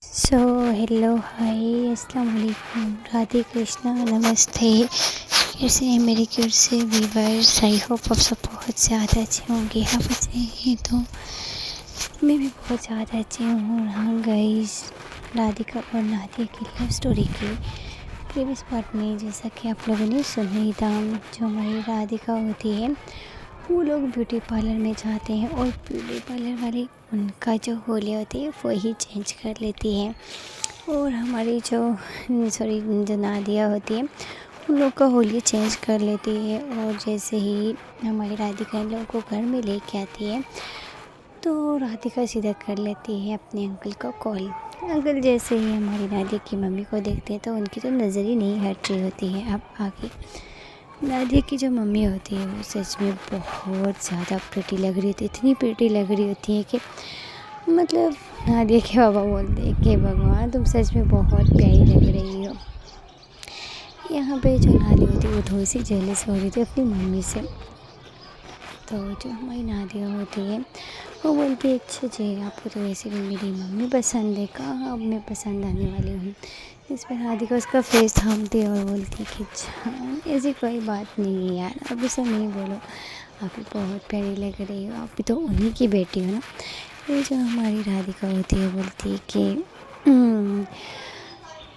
So hello hi अस्सलाम वालेकुम राधे कृष्णा नमस्ते। कैसे हैं मेरे क्यूट से व्यूअर्स? आई होप आप सब बहुत ज़्यादा अच्छे होंगे। आप अच्छे हैं तो मैं भी बहुत ज़्यादा अच्छी हूँ। और हाँ गाइस, राधिका और नादिया की लव स्टोरी की प्रीवियस पार्ट में जैसा कि आप लोगों ने सुना ही था, जो हमारी राधिका होती है वो लोग ब्यूटी पार्लर में जाते हैं और ब्यूटी पार्लर वाले उनका जो होलिया होती है वो ही चेंज कर लेती है। और हमारी जो नादिया होती है उन लोग का होलिया चेंज कर लेती है। और जैसे ही हमारी राधिका इन लोगों को घर में लेके आती है तो राधिका सीधा कर लेती है अपने अंकल का कॉल। अंकल जैसे ही हमारी नादिया की मम्मी को देखते हैं तो उनकी तो नज़र ही नहीं हट रही होती है। अब आगे नादिया की जो मम्मी होती है वो सच में बहुत ज़्यादा प्रिटी लग रही होती है, इतनी प्रिटी लग रही होती है कि मतलब नादिया के पापा बोलते हैं कि भगवान तुम सच में बहुत प्यारी लग रही हो। यहाँ पे जो नादिया होती है वो थोड़ी सी जेलस हो रही थी अपनी मम्मी से। तो जो हमारी नादिया होती है वो बोलती है अच्छा जी आपको तो वैसे भी मेरी मम्मी पसंद है, कहाँ अब मैं पसंद आने वाली हूँ। इस पर राधिका उसका फेस थामती है और बोलती है कि अच्छा ऐसी कोई बात नहीं है यार, अब ऐसा नहीं बोलो, आप भी बहुत प्यारी लग रही हो, आप भी तो उन्हीं की बेटी हो ना। ये जो हमारी राधिका होती है बोलती है कि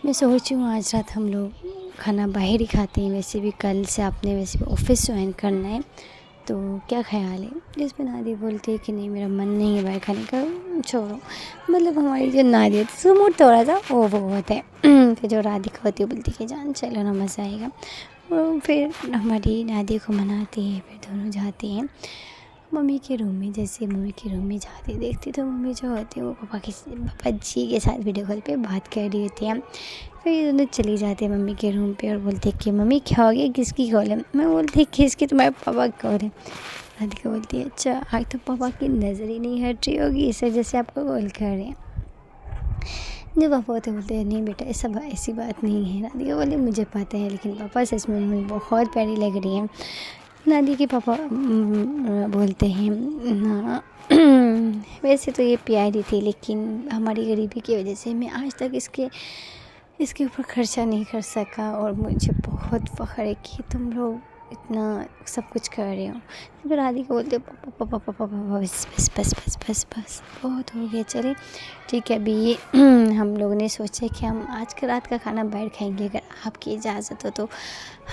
मैं सोच रही हूँ आज रात हम लोग खाना बाहर ही खाते हैं, वैसे भी कल से आपने वैसे भी ऑफिस ज्वाइन करना है तो क्या ख़्याल है। जिस पर नादिया बोलती है कि नहीं मेरा मन नहीं है बाहर खाने का, छोड़ो। मतलब हमारी जो नादिया थी उसका मूड थोड़ा सा ऑफ होता है। फिर जो राधिका होती है बोलती है कि जान चलो ना मज़ा आएगा। और फिर हमारी नादिया को मनाती है, फिर दोनों जाते हैं मम्मी के रूम में। जैसे मम्मी के रूम में जाते देखती तो मम्मी जो होती है वो पापा जी के साथ वीडियो कॉल पे बात कर रही होती है। फिर ये दोनों चली जाती है मम्मी के रूम पे और बोलते हैं कि मम्मी क्या हो गया, किसकी कॉल है? मैं बोलती है किसकी, तुम्हारे पापा की कॉल है। राधिका बोलती है अच्छा आज तो पापा की नज़र ही नहीं हट रही होगी इस वजह से आपको कॉल कर रहे हैं। जब पापा होते बोलते हैं नहीं बेटा ऐसी बात नहीं है। राधिका बोली मुझे पता है लेकिन पापा सच में मम्मी बहुत प्यारी लग रही है। नादिया के पापा बोलते हैं ना वैसे तो ये प्यारी थी लेकिन हमारी गरीबी की वजह से मैं आज तक इसके ऊपर खर्चा नहीं कर सका और मुझे बहुत फ़ख्र है कि तुम लोग इतना सब कुछ कर रहे हो। फिर राधिका बोलते हो पापा पापा पापा पापा बस बस बस बस बस बस बहुत हो गया, चले ठीक है। अभी ये हम लोगों ने सोचा कि हम आज के रात का खाना बाहर खाएंगे, अगर आपकी इजाज़त हो तो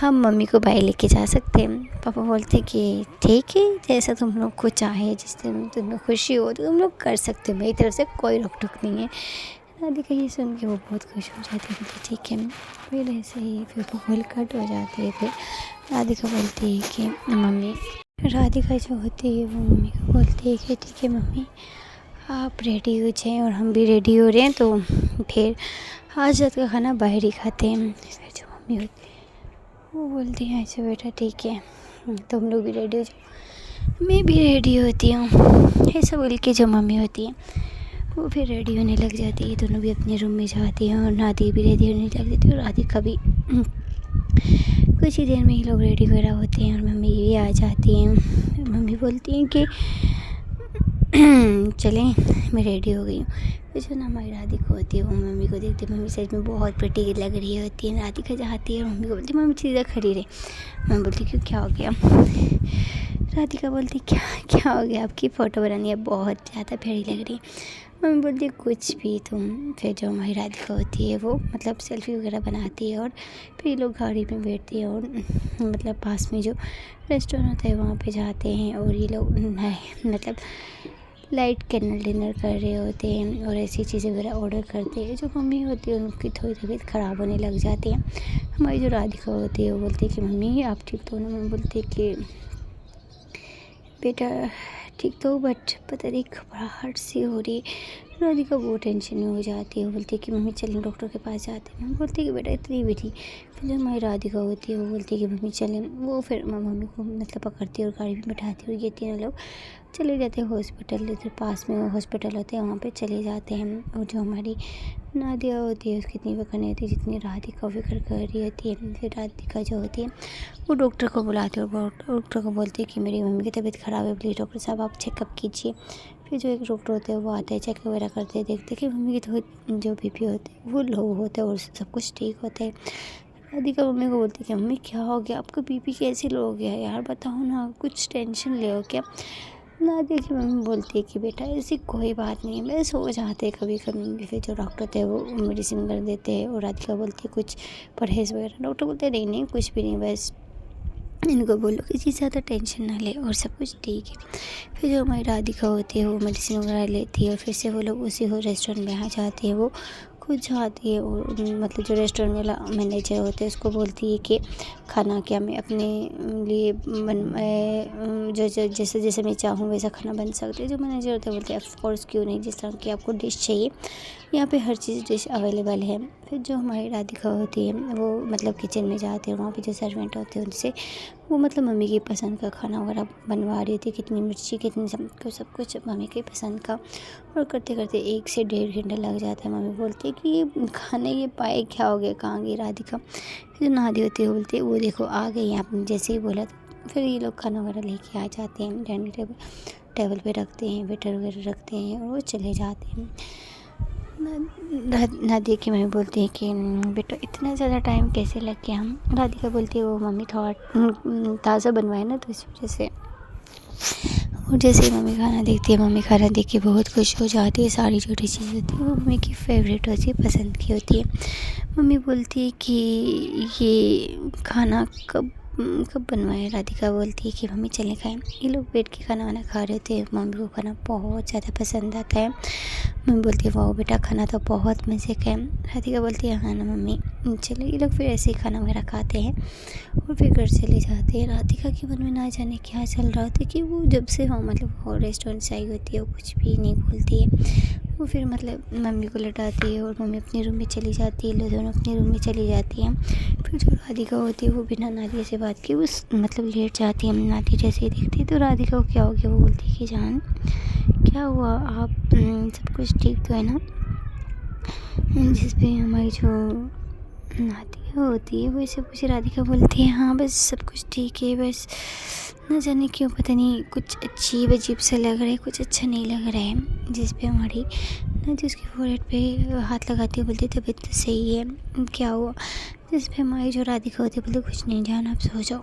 हम मम्मी को बाहर लेके जा सकते हैं। पापा बोलते कि ठीक है जैसा तुम लोग को चाहे, जिस दिन तुम्हें खुशी हो तो तुम लोग कर सकते हो, मेरी तरफ से कोई रोक टोक नहीं है। राधिका ये सुन के वो बहुत खुश हो जाती है, बोलती ठीक है। फिर ऐसे ही फिर वो कॉल कट हो जाती है। फिर राधिका बोलती है कि मम्मी, राधिका जो होती है वो मम्मी को बोलती है कि ठीक है मम्मी आप रेडी हो जाएं और हम भी रेडी हो रहे हैं तो फिर आज रात का खाना बाहर ही खाते हैं। फिर जो मम्मी होती है वो बोलती है अच्छा बेटा ठीक है तुम लोग भी रेडी हो जाओ, मैं भी रेडी होती हूँ। ऐसा बोल के जो मम्मी होती है वो फिर रेडी होने लग जाती है। दोनों भी अपने रूम में जाती हैं और नादिया भी रेडी होने लग जाती है और राधिका भी। कुछ ही देर में ही लोग रेडी वगैरह होते हैं और मम्मी भी आ जाती हैं। मम्मी बोलती हैं कि चलें मैं रेडी हो गई हूँ। फिर जो ना हमारी राधिका होती है वो मम्मी को देखती है, मम्मी सच में बहुत प्रिटी लग रही होती है। राधिका जाती है और मम्मी को बोलती है मम्मी सीधा खड़ी रहे। मम्मी बोलती क्यों क्या हो गया? राधिका बोलती क्या क्या हो गया, आपकी फ़ोटो बनानी है बहुत ज़्यादा प्यारी लग रही है। मम्मी बोलती कुछ भी तुम। फिर जो हमारी राधिका होती है वो मतलब सेल्फ़ी वगैरह बनाती है और फिर ये लोग गाड़ी में बैठती है और मतलब पास में जो रेस्टोरेंट होता है वहाँ पे जाते हैं और ये लोग मतलब लाइट कैंडल डिनर कर रहे होते हैं और ऐसी चीज़ें वगैरह ऑर्डर करते हैं। जो मम्मी होती है उनकी थोड़ी तबीयत ख़राब होने लग जाती है। हमारी जो राधिका होती है वो बोलती है कि मम्मी आप ठीक तो ना? मम्मी बोलती है कि बेटा ठीक तो बट पता नहीं घबराहट सी हो रही। राधिका बहुत टेंशन में हो जाती है, बोलती है कि मम्मी चलें डॉक्टर के पास जाते हैं। मम्मी बोलती है कि बेटा इतनी भी थी। फिर जो हमारी राधिका होती है वो बोलती है कि मम्मी चलें। वो फिर मम्मी को मतलब पकड़ती है और गाड़ी में बैठाती है। ये तीनों लोग चले जाते हैं हॉस्पिटल, इधर पास में हॉस्पिटल होते हैं वहाँ पे चले जाते हैं। और जो हमारी नादिया होती है उसकी इतनी फिक्र नहीं होती जितनी राधिका फिक्र कर रही होती है। फिर राधिका जो होती है वो डॉक्टर को बुलाती है और डॉक्टर को बोलती है कि मेरी मम्मी की तबीयत ख़राब है, प्लीज़ डॉक्टर साहब आप चेकअप कीजिए। फिर जो एक डॉक्टर होते हैं वो आते हैं, चेक वगैरह करते हैं, देखते हैं कि मम्मी की तो जो बीपी होते हैं वो लो होते हैं और सब कुछ ठीक होता है। राधिका मम्मी को बोलती है कि मम्मी क्या हो गया, आपका बीपी कैसे लो हो गया यार, बताओ ना, कुछ टेंशन ले हो क्या। नादिया की मम्मी बोलती है कि बेटा ऐसी कोई बात नहीं है, मेरे सो जाते हैं कभी कभी। फिर जो डॉक्टर थे वो मेडिसिन कर देते हैं और राधिका बोलती है कुछ परहेज़ वगैरह। डॉक्टर बोलते हैं नहीं नहीं कुछ भी नहीं, बस इनको बोलो कि जी ज़्यादा टेंशन ना ले और सब कुछ ठीक है। फिर जो हमारी राधिका होती है वो मेडिसिन वगैरह लेती है और फिर से वो लोग उसी हो रेस्टोरेंट में आ जाती है। वो खुद जाती है और मतलब जो रेस्टोरेंट वाला मैनेजर होता है उसको बोलती है कि खाना क्या मैं अपने लिए जैसे जैसे मैं चाहूँ वैसा खाना बन सकता है। जो मैनेजर होता है बोलते हैं ऑफ कोर्स क्यों नहीं, जिस तरह की आपको डिश चाहिए यहाँ पे हर चीज़ डिश अवेलेबल है। फिर जो हमारी राधिका होती है वो मतलब किचन में जाती है, वहाँ पे जो सर्वेंट होते हैं उनसे वो मतलब मम्मी की पसंद का खाना वगैरह बनवा रही थी, कितनी मिर्ची कितनी सब कुछ मम्मी की पसंद का। और करते करते 1 से 1.5 घंटा लग जाता है। मम्मी बोलती है कि ये खाने ये पाए क्या हो गया, कहाँ गई राधिका। फिर नादी होती है बोलती है वो देखो आ गई, आपने जैसे ही बोला था। फिर ये लोग खाना वगैरह लेके आ जाते हैं, डाइनिंग टेबल पे रखते हैं, वेटर वगैरह रखते हैं और वो चले जाते हैं। नादिया की मम्मी बोलती है कि बेटा इतना ज़्यादा टाइम कैसे लग गया। हम राधिका बोलती है वो मम्मी थोड़ा ताज़ा बनवाए ना तो इस वजह से। और जैसे ही मम्मी खाना देखती है, मम्मी खाना देख के बहुत खुश हो जाती है। सारी जो डिशेज़ होती है वो मम्मी की फेवरेट होती है, पसंद की होती है। मम्मी बोलती है कि ये खाना कब बनवाए। राधिका बोलती है कि मम्मी चले खाएं। ये लोग बैठ के खाना वाना खा रहे थे, मम्मी को खाना बहुत ज़्यादा पसंद आता है। मम्मी बोलती है वाह बेटा खाना तो बहुत मज़े का है। राधिका बोलती है हाँ ना मम्मी। चलो ये लोग फिर ऐसे ही खाना वगैरह खाते हैं और फिर घर चले जाते हैं। राधिका के मन में ना जाने क्या चल रहा होता है कि वो जब से वहाँ मतलब वो रेस्टोरेंट से आई होती है वो कुछ भी नहीं बोलती है। वो फिर मतलब मम्मी को लटाती है और मम्मी अपने रूम में चली जाती है, लोग दोनों अपने रूम में चली जाती हैं। फिर जो राधिका होती है वो बिना नादिया से बात किए उस मतलब लेट जाती है। नादिया जैसे ही देखती है तो राधिका को क्या हो गया, वो बोलती है कि जान क्या हुआ, आप सब कुछ ठीक तो है ना। जिस पे हमारी जो नादिया होती है वो ऐसे कुछ राधिका बोलती है हाँ बस सब कुछ ठीक है, बस न जाने क्यों पता नहीं कुछ अजीब सा लग रहा है, कुछ अच्छा नहीं लग रहा है। जिस पे हमारी नादिया उसके फोrehead पे हाथ लगाती है, बोलती है तबीयत तो सही है, क्या हुआ। जिस पे हमारी जो राधिका होती है बोलती कुछ नहीं जान आप सो जाओ।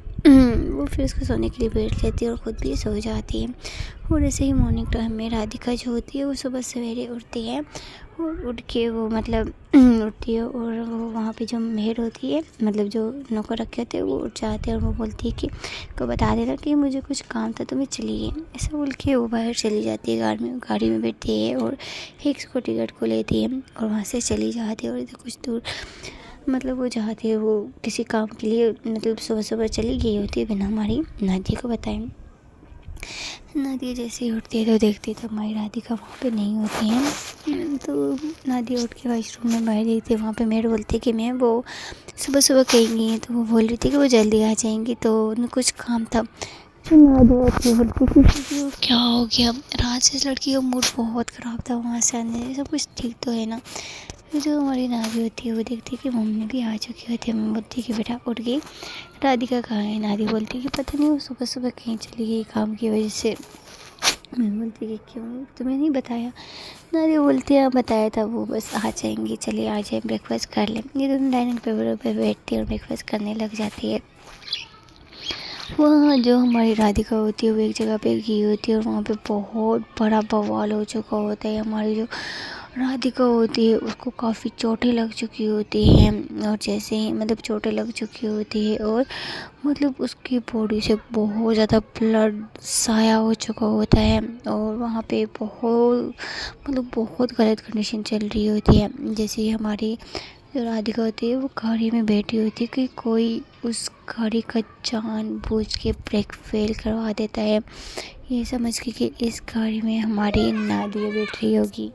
वो फिर उसको सोने के लिए बैठ लेती है और ख़ुद भी सो जाती है। और ऐसे ही मॉर्निंग टाइम में राधिका जो होती है वो सुबह सवेरे उठती है और उठ के वो मतलब उठती है और वो वहाँ पे जो मेड होती है मतलब जो नौकर रखे होते हैं वो उठ जाते हैं और वो बोलती है कि को बता देना कि मुझे कुछ काम था तो मैं चली गई। ऐसा बोल के वो बाहर चली जाती है, गाड़ी में बैठती है और एक सिक्योरिटी गार्ड को लेती है और वहाँ से चली जाती है। और इधर कुछ दूर मतलब वो जाती है, वो किसी काम के लिए मतलब सुबह सुबह चली गई होती है बिना हमारी नादिया को बताएं। नादिया जैसे ही उठती है तो देखती है तो हमारी राधिका वहाँ पे नहीं होती है। तो नादिया उठ के वॉशरूम में बाहर देखती है, वहाँ पे मेड बोलती है कि मैं वो सुबह सुबह कहीं गई हैं, तो वो बोल रही थी कि वो जल्दी आ जाएंगी तो उन्हें कुछ काम था। फिर नादिया उठ के बोलती कि क्या हो गया, रात से इस लड़की का मूड बहुत ख़राब था, वहाँ से आने सब कुछ ठीक तो है ना। फिर जो हमारी नादिया होती है वो देखती है कि मम्मी भी आ चुकी होती है। मम्मी बोलती है कि बेटा उठ गई, राधिका कहाँ है। नादिया बोलती है कि पता नहीं वो सुबह सुबह कहीं चली गई काम की वजह से। मम्मी बोलती है कि क्यों तुम्हें नहीं बताया। नादिया बोलती है बताया था, वो बस आ जाएंगी, चलिए आ जाए ब्रेकफास्ट कर लें। ये दोनों डाइनिंग टेबल पे बैठती है और ब्रेकफास्ट करने लग जाती है। वहाँ जो हमारी राधिका होती है वो एक जगह पे गई होती है और वहाँ पे बहुत बड़ा बवाल हो चुका होता है। हमारी जो राधिका होती है उसको काफ़ी चोटें लग चुकी होती हैं और जैसे ही मतलब चोटें लग चुकी होती है और मतलब उसकी बॉडी से बहुत ज़्यादा ब्लड साया हो चुका होता है और वहाँ पे बहुत गलत कंडीशन चल रही होती है। जैसे ही हमारी जो राधिका होती है वो गाड़ी में बैठी होती है कि कोई उस गाड़ी का जानबूझ के ब्रेक फेल करवा देता है, ये समझ के कि इस गाड़ी में हमारी नादिया बैठ रही होगी।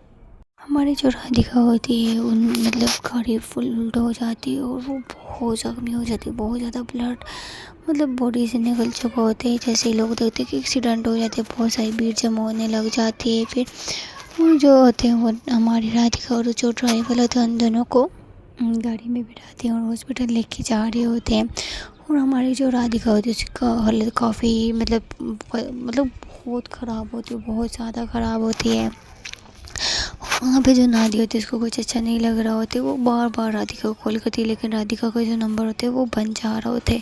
हमारी जो राधिका होती है उन मतलब गाड़ी फुल उल्टा हो जाती है और वो बहुत ज़ख्मी हो जाती है, बहुत ज़्यादा ब्लड मतलब बॉडी से निकल चुका होता है। जैसे लोग देखते हैं कि एक्सीडेंट हो जाते हैं, बहुत सारी भीड़ जमा होने लग जाती है। फिर वो जो होते हैं वो हमारी राधिका और जो ड्राइवर होते हैं उन दोनों को गाड़ी में बिठाते हैं और हॉस्पिटल लेके जा रहे होते हैं। और हमारी जो राधिका होती है उसका हालत काफ़ी मतलब बहुत ख़राब होती है, बहुत ज़्यादा ख़राब होती है। वहाँ पे जो नादिया होती है उसको कुछ अच्छा नहीं लग रहा होता है, वो बार बार राधिका को कॉल करती है, लेकिन राधिका का जो नंबर होता है वो बंद जा रहा होता है।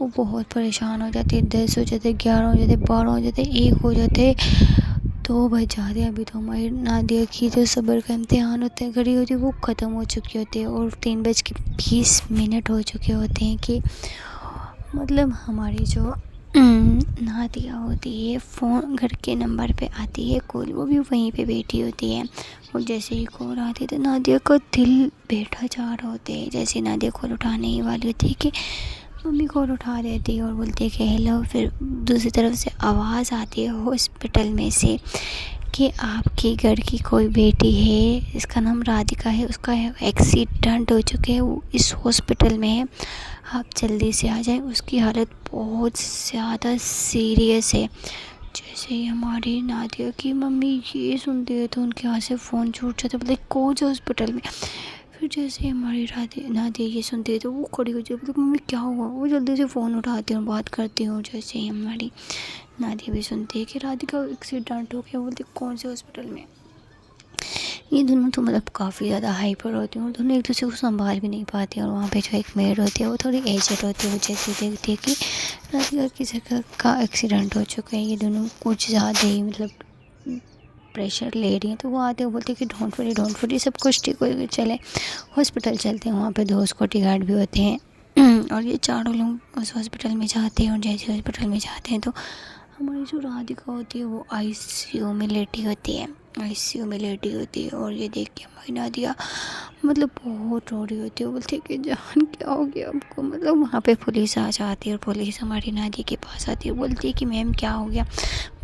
वो बहुत परेशान हो जाती है। 10 हो जाते, 11 हो जाते, 12 हो जाते, 1 हो जाते, 2 बज जाते हैं। अभी तो हमारी नादिया की जो सब्र का इम्तिहान होता है, घड़ी होती है, वो ख़त्म हो चुकी होती है और 3:20 हो चुके होते हैं कि मतलब हमारी जो नादिया होती है फ़ोन घर के नंबर पे आती है कॉल, वो भी वहीं पे बैठी होती है। और जैसे ही कॉल आती है तो नादिया का दिल बैठा जा रहा होता है। जैसे नादिया कॉल उठाने ही वाली होती है कि मम्मी कॉल उठा देती है और बोलती है कि हेलो। फिर दूसरी तरफ से आवाज़ आती है हॉस्पिटल में से कि आपके घर की कोई बेटी है, इसका नाम राधिका है, उसका एक्सीडेंट हो चुके है, वो इस हॉस्पिटल में है, आप जल्दी से आ जाएं, उसकी हालत बहुत ज़्यादा सीरियस है। जैसे ही हमारी नादिया की मम्मी ये सुनती है तो उनके हाथ से फ़ोन छूट जाता है, मतलब कौन से हॉस्पिटल में। फिर जैसे ही हमारी नादिया ये सुनती है तो वो खड़ी हो जाती है, मतलब मम्मी क्या हुआ। वो जल्दी से फ़ोन उठाती हूँ, बात करती हूँ। जैसे ही हमारी नादिया भी सुनती है कि राधिका का एक्सीडेंट हो गया, बोलती कौन से हॉस्पिटल में। ये दोनों तो मतलब काफ़ी ज़्यादा हाइपर होती हैं और दोनों एक दूसरे को संभाल भी नहीं पाती हैं। और वहाँ पे जो एक मेड होती है वो थोड़ी एजेड होती है, वो जैसे देखती है कि राधिका की जगह का एक्सीडेंट हो चुका है, ये दोनों कुछ ज़्यादा ही मतलब प्रेशर ले रही हैं। तो वो आते हैं, बोलते हैं कि डोंट वरी सब कुछ ठीक हो चले हॉस्पिटल चलते हैं। वहाँ पे 2 सिक्योरिटी गार्ड भी होते हैं और ये चारों लोग उस हॉस्पिटल में जाते हैं। और जैसे हॉस्पिटल में जाते हैं तो हमारी जो राधिका होती है वो आईसीयू में लेटी होती है, आईसीयू में लेटी होती है। और ये देख के हमारी नादिया मतलब बहुत रो रही होती है। वो बोलती है कि जान क्या हो गया आपको। मतलब वहाँ पे पुलिस आ जाती है और पुलिस हमारी नादिया के पास आती है, बोलती है कि मैम क्या हो गया।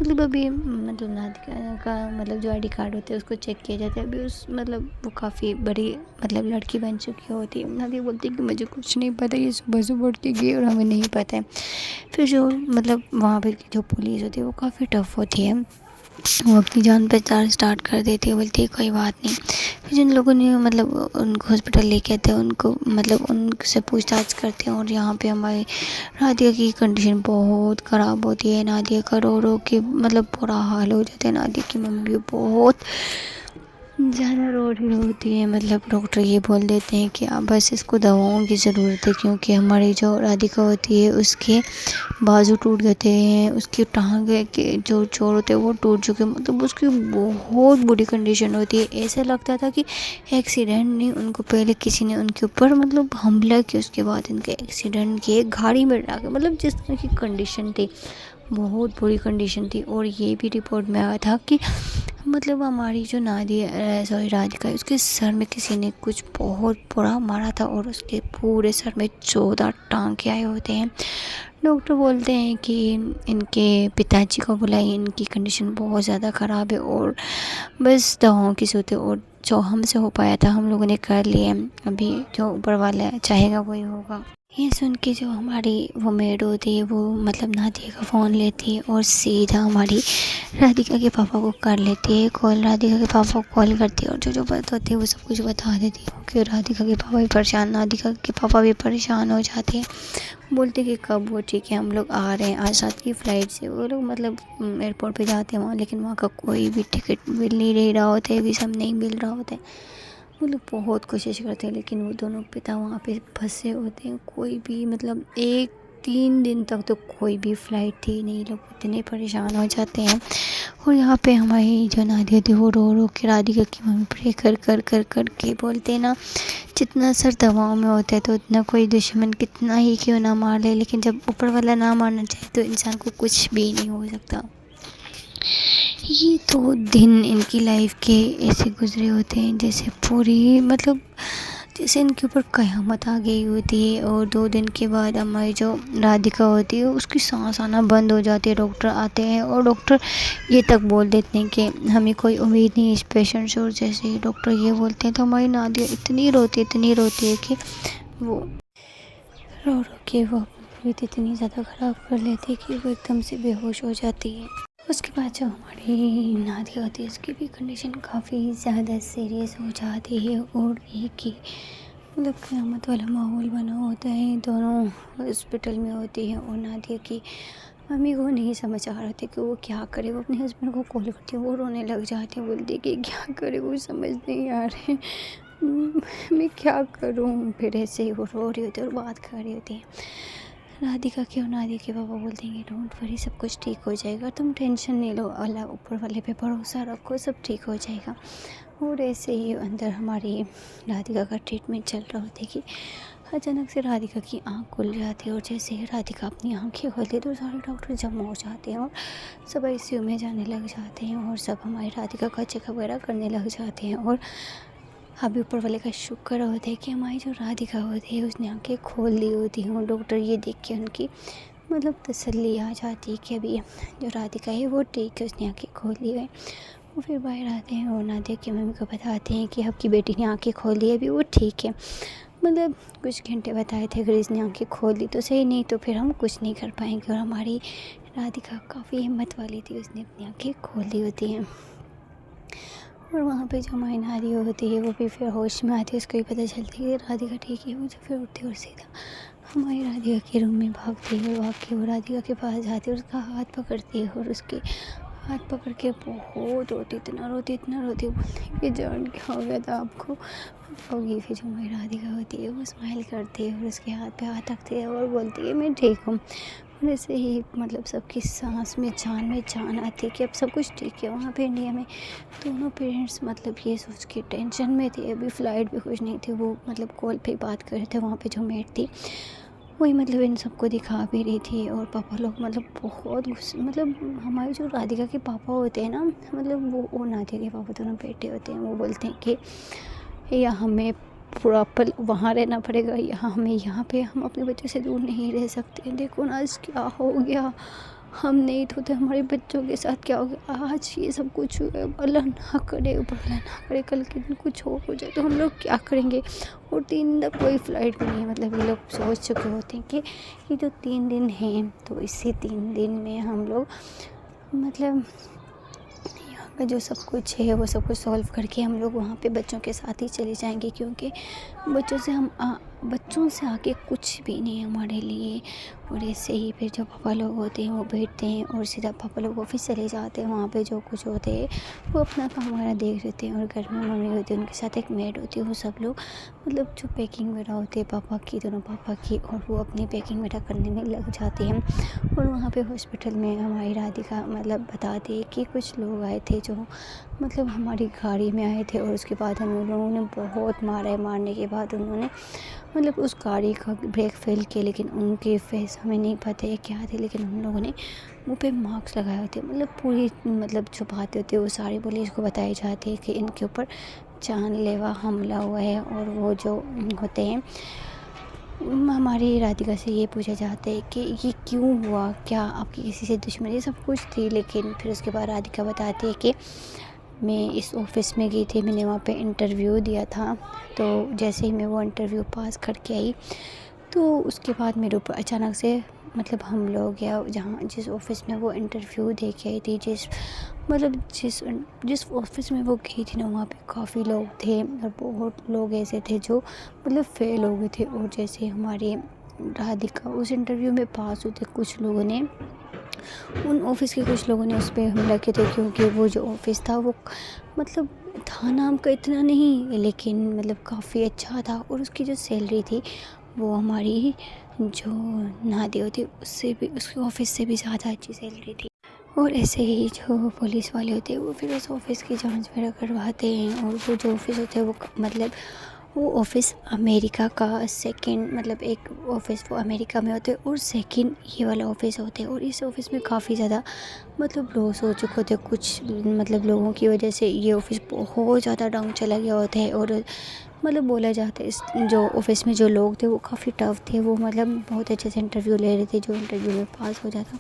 मतलब अभी मतलब नादिया का मतलब जो आईडी कार्ड होता है उसको चेक किया जाता है। अभी उस मतलब वो काफ़ी बड़ी मतलब लड़की बन चुकी होती है। नादिया बोलती है कि मुझे कुछ नहीं पता, ये सुबह सुबह उठ के गई और हमें नहीं पता है। फिर जो मतलब वहाँ पे जो पुलिस होती है वो काफ़ी टफ़ होती है, वो अपनी जान पहचान स्टार्ट कर देती है, बोलती है कोई बात नहीं। फिर जिन लोगों ने मतलब उनको हॉस्पिटल लेके आते हैं उनको मतलब उनसे पूछताछ करते हैं। और यहाँ पे हमारी नादिया की कंडीशन बहुत ख़राब होती है। नादिया का रो रो के मतलब बुरा हाल हो जाता है। नादिया की मम्मी भी बहुत ज़्यादा रो रही होती है। मतलब डॉक्टर ये बोल देते हैं कि अब बस इसको दवाओं की ज़रूरत है, क्योंकि हमारी जो राधिका होती है उसके बाजू टूट गए हैं, उसकी टांग के जो जोड़ होते हैं वो टूट चुके हैं। मतलब उसकी बहुत बुरी कंडीशन होती है। ऐसा लगता था कि एक्सीडेंट नहीं, उनको पहले किसी ने उनके ऊपर मतलब हमला किया, उसके बाद इनके एक्सीडेंट किए, गाड़ी में डाल के। मतलब जिस तरह की कंडीशन थी बहुत बुरी कंडीशन थी। और ये भी रिपोर्ट में आया था कि मतलब हमारी जो नादिया सॉरी राधिका है, उसके सर में किसी ने कुछ बहुत बुरा मारा था और उसके पूरे सर में 14 टांके आए होते हैं। डॉक्टर बोलते हैं कि इनके पिताजी को बुलाइए, इनकी कंडीशन बहुत ज़्यादा ख़राब है और बस दवाओं की ज़रूरत है। और जो हमसे हो पाया था हम लोगों ने कर लिए, अभी जो ऊपर वाला चाहेगा वही होगा। ये सुन के जो हमारी वो मेड होती है वो मतलब नादिया का फ़ोन लेती है और सीधा हमारी राधिका के पापा को कर लेती है कॉल। राधिका के पापा को कॉल करती है और जो जो बात होती है वो सब कुछ बता देती है कि राधिका के पापा भी परेशान, नादिका के पापा भी परेशान हो जाते हैं। बोलते कि कब वो ठीक है, हम लोग आ रहे हैं आज रात की फ़्लाइट से। वो लोग मतलब एयरपोर्ट पे जाते हैं वहाँ, लेकिन वहाँ का कोई भी टिकट मिल नहीं रहा होता है, वीज़ा नहीं मिल रहा होता है। वो लोग बहुत कोशिश करते हैं लेकिन वो दोनों पिता वहाँ पे फंसे होते हैं। कोई भी मतलब 3 दिन तक तो कोई भी फ़्लाइट थी नहीं, लोग इतने परेशान हो जाते हैं। और यहाँ पे हमारी जो नादिया थी वो रो रो के राधिका की मम्मी प्रे कर कर कर कर के बोलते हैं ना, जितना असर दवाओं में होता है तो उतना कोई दुश्मन कितना ही क्यों ना मार ले, लेकिन जब ऊपर वाला ना मारना चाहे तो इंसान को कुछ भी नहीं हो सकता। ये तो दिन इनकी लाइफ के ऐसे गुजरे होते हैं जैसे पूरी मतलब जैसे इनके ऊपर क़यामत आ गई होती है। और 2 दिन के बाद हमारी जो राधिका होती है उसकी सांस आना बंद हो जाती है। डॉक्टर आते हैं और डॉक्टर ये तक बोल देते हैं कि हमें कोई उम्मीद नहीं इस पेशेंट से। और जैसे ही डॉक्टर ये बोलते हैं तो हमारी नादिया इतनी रोती है कि वो रो रो के वो अपनी तबीयत इतनी ज़्यादा ख़राब कर लेती है कि वो एकदम से बेहोश हो जाती है। उसके बाद जो हमारी नादिया होती है उसकी भी कंडीशन काफ़ी ज़्यादा सीरियस हो जाती है और एक ही मतलब क़यामत वाला माहौल बना होता है। दोनों हॉस्पिटल में होती हैं और नादिया की मम्मी को नहीं समझ आ रहा था कि वो क्या करे। वो अपने हस्बैंड को कॉल करती है, वो रोने लग जाते हैं, बोलती है कि क्या करे, वो समझ नहीं आ रहे। मैं क्या करूँ। फिर ऐसे ही वो रो रही होती है और बात कर रही होती है राधिका की, और नादिया के पापा बोलते हैं कि डोंट वरी, सब कुछ ठीक हो जाएगा, तुम टेंशन नहीं लो, अल्लाह ऊपर वाले पे भरोसा रखो, सब ठीक हो जाएगा। और ऐसे ही अंदर हमारी राधिका का ट्रीटमेंट चल रहा होता है कि अचानक से राधिका की आँख खुल जाती है, और जैसे ही राधिका अपनी आँखें खोलती है तो सारे डॉक्टर जमा हो जाते हैं और सब आईसीयू में जाने लग जाते हैं, और सब हमारी राधिका का चेकअप वगैरह करने लग जाते हैं। और अभी ऊपर वाले का शुक्र होता है कि हमारी जो राधिका होती है उसने आँखें खोल ली होती हैं, और डॉक्टर ये देख के उनकी मतलब तसल्ली आ जाती है कि अभी जो राधिका है वो ठीक है, उसने आँखें खोल ली है। वो फिर बाहर आते हैं और नादिया की मम्मी को बताते हैं कि आपकी बेटी ने आँखें खोल ली है, अभी वो ठीक है। मतलब कुछ घंटे बताए थे, अगर इसने आँखें खोल दी तो सही, नहीं तो फिर हम कुछ नहीं कर पाएंगे। और हमारी राधिका काफ़ी हिम्मत वाली थी, उसने अपनी आँखें खोल ली होती हैं। और वहाँ पे जो हमारी नादिया होती है वो भी फिर होश में आती है, उसको भी पता चलती है कि राधिका ठीक है। वो जो फिर उठती है और सीधा हमारी राधिका के रूम में भागती है, और भाग के वो राधिका के पास जाती है और उसका हाथ पकड़ती है, और उसके हाथ पकड़ के बहुत रोती, इतना रोती, इतना रोती, बोलती है कि जान क्या हो गया था आपको, बताओगी। फिर जो हमारी राधिका होती है वो स्माइल करती है और उसके हाथ पे हाथ रखती है और बोलती है मैं ठीक हूँ। और ऐसे ही मतलब सबकी सांस में जान आती है कि अब सब कुछ ठीक है। वहाँ पे इंडिया में दोनों पेरेंट्स मतलब ये सोच के टेंशन में थे, अभी फ़्लाइट भी कुछ नहीं थी, वो मतलब कॉल पे बात कर रहे थे। वहाँ पे जो मेट थी वही मतलब इन सबको दिखा भी रही थी, और पापा लोग मतलब बहुत गुस्से, मतलब हमारी जो राधिका के पापा होते हैं ना, मतलब वो नादिया के पापा दोनों बेटे होते हैं, वो बोलते हैं कि या हमें प्रॉपर वहाँ रहना पड़ेगा, यहाँ हमें यहाँ पे हम अपने बच्चों से दूर नहीं रह सकते। देखो ना आज क्या हो गया, हम नहीं तो हमारे बच्चों के साथ क्या हो गया, आज ये सब कुछ हुआ है। अल्लाह ना करे, ऊपर अल्लाह ना करे कल के दिन कुछ हो जाए तो हम लोग क्या करेंगे। और 3 दिन तक कोई फ़्लाइट भी नहीं है, मतलब ये लोग सोच चुके होते हैं कि ये जो 3 दिन हैं तो इसी 3 दिन में हम लोग मतलब यहाँ का जो सब कुछ है वो सब कुछ सॉल्व करके हम लोग वहाँ पे बच्चों के साथ ही चले जाएंगे, क्योंकि बच्चों से आके कुछ भी नहीं है हमारे लिए। और ऐसे ही फिर जो पापा लोग होते हैं वो बैठते हैं और सीधा पापा लोग ऑफिस चले जाते हैं। वहाँ पे जो कुछ होते हैं वो अपना काम वगैरह देख लेते हैं, और घर में मम्मी होती है, उनके साथ एक मेड होती है, वो सब लोग मतलब जो पैकिंग वगैरह होती है पापा की, दोनों पापा की, और वो अपनी पैकिंग वगैरह करने में लग जाते हैं। और वहाँ पे हॉस्पिटल में हमारी राधिका मतलब बताती है कि कुछ लोग आए थे जो मतलब हमारी गाड़ी में आए थे, और उसके बाद हम लोगों ने बहुत मारा है। मारने के बाद उन्होंने मतलब उस गाड़ी का ब्रेक फेल किया, लेकिन उनके फेस हमें नहीं पता है क्या थे, लेकिन हम लोगों ने मुँह पे मास्क लगाए होते, मतलब पूरी मतलब जो बातें होती है वो सारी पुलिस को बताई जाती है कि इनके ऊपर जानलेवा हमला हुआ है। और वो जो होते हैं हमारी राधिका से ये पूछा जाता है कि ये क्यों हुआ, क्या आपकी किसी से दुश्मनी, सब कुछ थी। लेकिन फिर उसके बाद राधिका बताती है कि मैं इस ऑफ़िस में गई थी, मैंने वहाँ पे इंटरव्यू दिया था, तो जैसे ही मैं वो इंटरव्यू पास करके आई तो उसके बाद मेरे ऊपर अचानक से मतलब हम लोग या जहाँ जिस ऑफ़िस में वो इंटरव्यू दे के आई थी, जिस ऑफ़िस में वो गई थी ना, वहाँ पे काफ़ी लोग थे और बहुत लोग ऐसे थे जो मतलब फ़ेल हो गए थे। और जैसे हमारी राधिका उस इंटरव्यू में पास हुई थी, कुछ लोगों ने उन ऑफ़िस के कुछ लोगों ने उस पे हमला किया था, क्योंकि वो जो ऑफ़िस था वो मतलब था नाम का इतना नहीं, लेकिन मतलब काफ़ी अच्छा था, और उसकी जो सैलरी थी वो हमारी जो नादिया थी उससे भी, उसके ऑफ़िस से भी ज़्यादा अच्छी सैलरी थी। और ऐसे ही जो पुलिस वाले होते हैं वो फिर उस ऑफ़िस की जांच वगैरह करवाते हैं, और वो जो ऑफ़िस होता है वो ऑफ़िस अमेरिका का सेकंड, मतलब एक ऑफ़िस वो अमेरिका में होते हैं और सेकंड ये वाला ऑफ़िस होता है। और इस ऑफ़िस में काफ़ी ज़्यादा मतलब लॉस हो चुके होते हैं कुछ मतलब लोगों की वजह से, ये ऑफ़िस बहुत ज़्यादा डाउन चला गया होता है। और मतलब बोला जाता है इस जो ऑफ़िस में जो लोग थे वो काफ़ी टफ़ थे, वो मतलब बहुत अच्छे से इंटरव्यू ले रहे थे, जो इंटरव्यू में पास हो जाता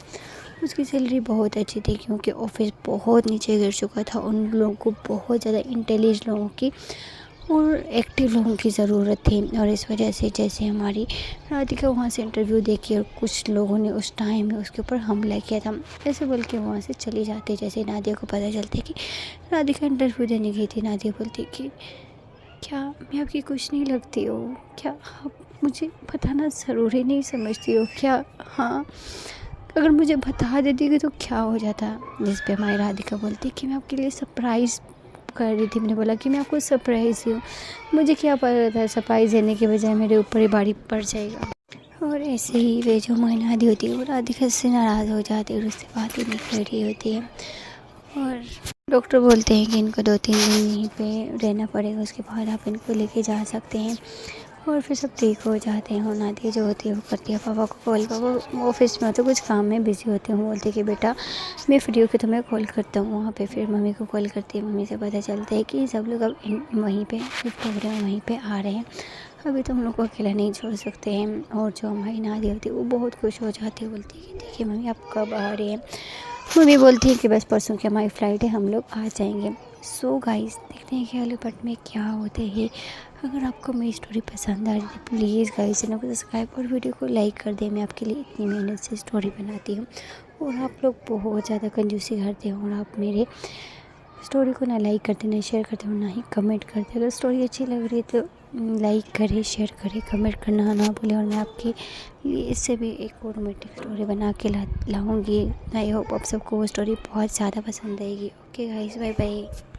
उसकी सैलरी बहुत अच्छी थी, क्योंकि ऑफ़िस बहुत नीचे गिर चुका था। उन लोगों को बहुत ज़्यादा इंटेलिजेंट लोगों की और एक्टिव लोगों की ज़रूरत थी। और इस वजह से जैसे हमारी राधिका वहाँ से इंटरव्यू देखी और कुछ लोगों ने उस टाइम में उसके ऊपर हमला किया था, ऐसे बोल के वहाँ से चली जाती। जैसे नादिया को पता चलता कि राधिका इंटरव्यू देने गई थी, नादिया बोलती कि क्या मैं आपकी कुछ नहीं लगती हो, क्या आप मुझे बताना ज़रूरी नहीं समझती हो क्या। हाँ, अगर मुझे बता देती कि तो क्या हो जाता। जिस पे हमारी राधिका बोलती कि मैं आपके लिए सरप्राइज़ कर रही थी। मैंने बोला कि मैं आपको सरप्राइज़ दूँ, मुझे क्या पता था सरप्राइज़ देने के बजाय मेरे ऊपर ही भारी पड़ जाएगा। और ऐसे ही वे जो मोइनादी होती है वो राधिका से नाराज़ हो जाती है और उससे बात ही नहीं कर रही होती है। और डॉक्टर बोलते हैं कि इनको 2-3 दिन यहीं पे रहना पड़ेगा, उसके बाद आप इनको लेके जा सकते हैं। और फिर सब ठीक हो जाते हैं। और नादिया जो होती है वो करती है पापा को कॉल। पापा ऑफिस में होते कुछ काम में बिज़ी होते हैं। वो बोलते हैं कि बेटा मैं फ्री होकर तुम्हें कॉल करता हूँ। वहाँ पे फिर मम्मी को कॉल करती है। मम्मी से पता चलता है कि सब लोग अब वहीं पे शिफ्ट हो रहे हैं, वहीं पे आ रहे हैं। अभी तो हम लोग को अकेला नहीं छोड़ सकते हैं। और जो हमारी नादिया होती है वो बहुत खुश हो जाती है, बोलती है कि देखिए मम्मी आप कब आ रहे हैं। मम्मी बोलती है कि बस परसों की हमारी फ़्लाइट है, हम लोग आ जाएंगे। सो गाइस देखते हैं कि अगले पार्ट में क्या होते हैं। अगर आपको मेरी स्टोरी पसंद आ रही है प्लीज़ गाइस चैनल को सब्सक्राइब और वीडियो को लाइक कर दें। मैं आपके लिए इतनी मेहनत से स्टोरी बनाती हूँ और आप लोग बहुत ज़्यादा कंजूसी करते हो और आप मेरे स्टोरी को ना लाइक करते, ना शेयर करते हो, ना ही कमेंट करते। अगर स्टोरी अच्छी लग रही है तो लाइक करें, शेयर करें, कमेंट करना ना भूलें। और मैं आपके लिए इससे भी एक और रोमांटिक स्टोरी बना के लाऊंगी। आई होप आप सबको वो स्टोरी बहुत ज़्यादा पसंद आएगी। Okay guys, bye bye.